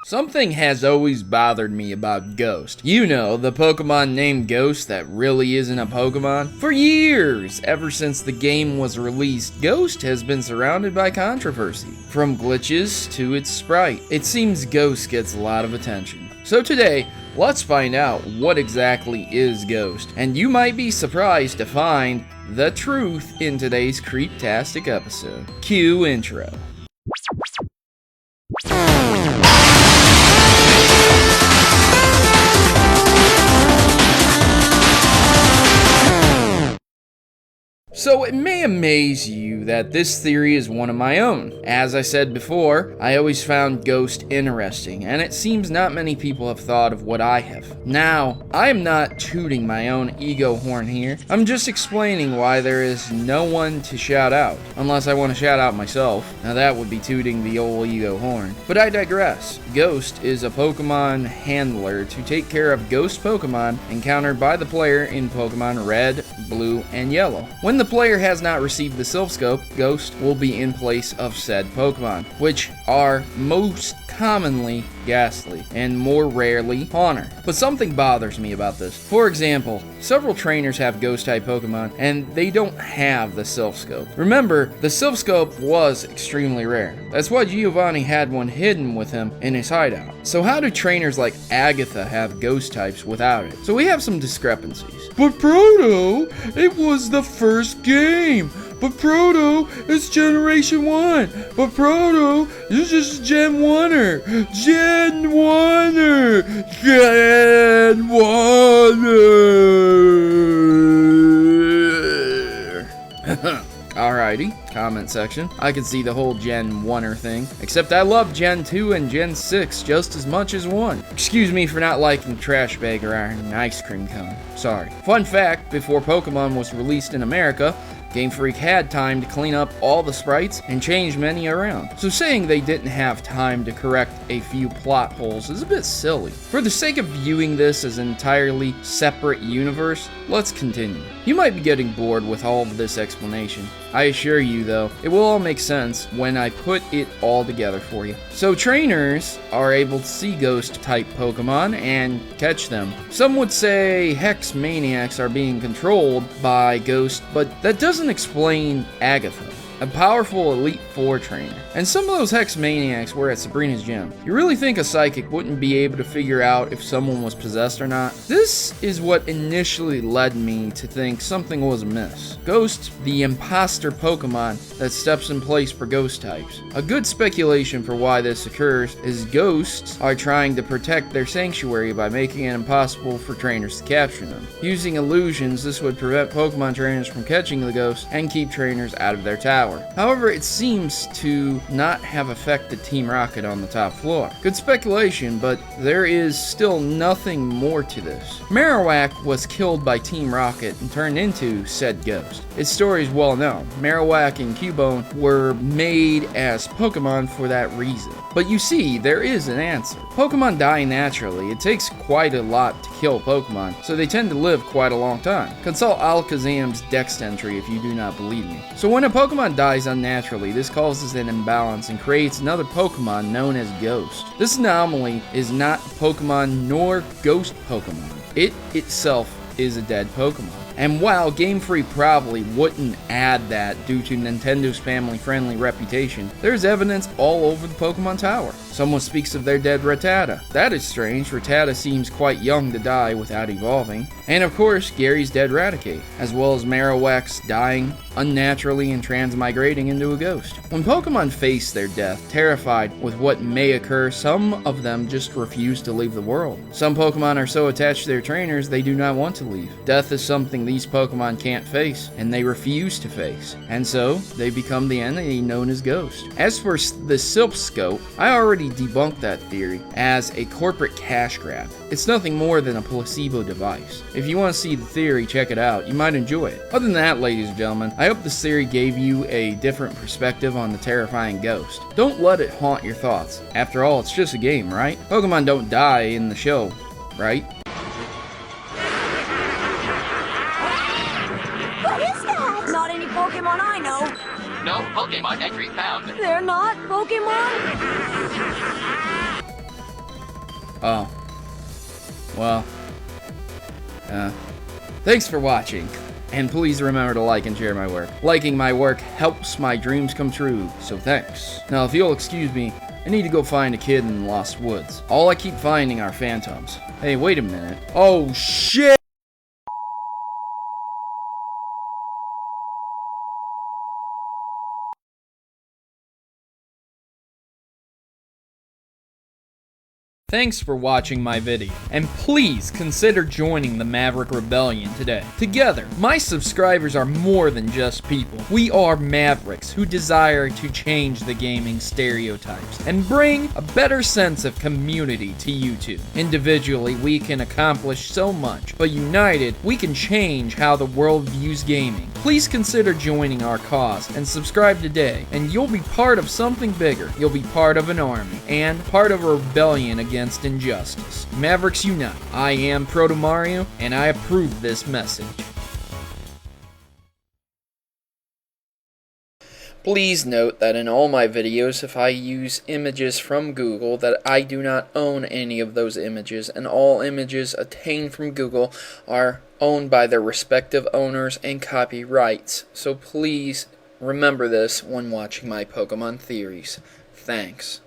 Something has always bothered me about Ghost. You know, the Pokemon named Ghost that really isn't a Pokemon. For years, ever since the game was released, Ghost has been surrounded by controversy. From glitches to its sprite, it seems Ghost gets a lot of attention. So today, let's find out what exactly is Ghost. And you might be surprised to find the truth in today's Creeptastic episode. Cue intro. So it may amaze you that this theory is one of my own. As I said before, I always found Ghost interesting, and it seems not many people have thought of what I have. Now, I am not tooting my own ego horn here. I'm just explaining why there is no one to shout out, unless I want to shout out myself. Now that would be tooting the old ego horn. But I digress. Ghost is a Pokemon handler to take care of ghost Pokemon encountered by the player in Pokemon Red, Blue, and Yellow. When the player has not received the Silph Scope, Ghost will be in place of said Pokemon, which are most commonly Ghastly and more rarely Haunter. But something bothers me about this. For example, several trainers have Ghost-type Pokemon and they don't have the Silph Scope. Remember, the Silph Scope was extremely rare. That's why Giovanni had one hidden with him in his hideout. So how do trainers like Agatha have Ghost types without it? So we have some discrepancies. But Proto, it was the first game. But Proto, it's Generation 1. But Proto, it's just Gen 1er. Gen 1er. Gen 1er. Alrighty, comment section. I can see the whole Gen 1er thing. Except I love Gen 2 and Gen 6 just as much as 1. Excuse me for not liking Trash Bag or Iron Ice Cream Cone. Sorry. Fun fact, before Pokemon was released in America, Game Freak had time to clean up all the sprites and change many around. So saying they didn't have time to correct a few plot holes is a bit silly. For the sake of viewing this as an entirely separate universe, let's continue. You might be getting bored with all of this explanation. I assure you though, it will all make sense when I put it all together for you. So trainers are able to see ghost type Pokemon and catch them. Some would say Hex Maniacs are being controlled by Ghost, but that doesn't explain Agatha, a powerful Elite Four trainer. And some of those Hex Maniacs were at Sabrina's gym. You really think a psychic wouldn't be able to figure out if someone was possessed or not? This is what initially led me to think something was amiss. Ghost, the imposter Pokemon that steps in place for ghost types. A good speculation for why this occurs is ghosts are trying to protect their sanctuary by making it impossible for trainers to capture them. Using illusions, this would prevent Pokemon trainers from catching the ghosts and keep trainers out of their tower. However, it seems to not have affected Team Rocket on the top floor. Good speculation, but there is still nothing more to this. Marowak was killed by Team Rocket and turned into said ghost. Its story is well known. Marowak and Cubone were made as Pokemon for that reason. But you see, there is an answer. Pokemon die naturally. It takes quite a lot to kill Pokemon, so they tend to live quite a long time. Consult Alakazam's Dex entry if you do not believe me. So when a Pokemon dies unnaturally, this causes an imbalance and creates another Pokemon known as Ghost. This anomaly is not Pokemon nor Ghost Pokemon. It itself is a dead Pokemon. And while Game Freak probably wouldn't add that due to Nintendo's family-friendly reputation, there's evidence all over the Pokemon Tower. Someone speaks of their dead Rattata. That is strange. Rattata seems quite young to die without evolving. And of course, Gary's dead Raticate, as well as Marowak's dying unnaturally and transmigrating into a ghost. When Pokemon face their death, terrified with what may occur, some of them just refuse to leave the world. Some Pokemon are so attached to their trainers they do not want to leave. Death is something these Pokemon can't face, and they refuse to face, and so they become the entity known as Ghost. As for the Silph Scope, I already debunked that theory as a corporate cash grab. It's nothing more than a placebo device. If you want to see the theory, check it out. You might enjoy it. Other than that, ladies and gentlemen, I hope this theory gave you a different perspective on the terrifying Ghost. Don't let it haunt your thoughts. After all, it's just a game, right? Pokemon don't die in the show, right? What is that? Not any Pokemon I know. No Pokemon entry found. They're not Pokemon? Oh. Well. Thanks for watching. And please remember to like and share my work. Liking my work helps my dreams come true, so thanks. Now, if you'll excuse me, I need to go find a kid in the Lost Woods. All I keep finding are phantoms. Hey, wait a minute. Oh, shit! Thanks for watching my video, and please consider joining the Maverick Rebellion today. Together, my subscribers are more than just people. We are Mavericks who desire to change the gaming stereotypes and bring a better sense of community to YouTube. Individually, we can accomplish so much, but united, we can change how the world views gaming. Please consider joining our cause and subscribe today, and you'll be part of something bigger. You'll be part of an army and part of a rebellion against injustice. Mavericks unite. I am Protomario, and I approve this message. Please note that in all my videos, if I use images from Google, that I do not own any of those images, and all images obtained from Google are owned by their respective owners and copyrights. So please remember this when watching my Pokemon theories. Thanks.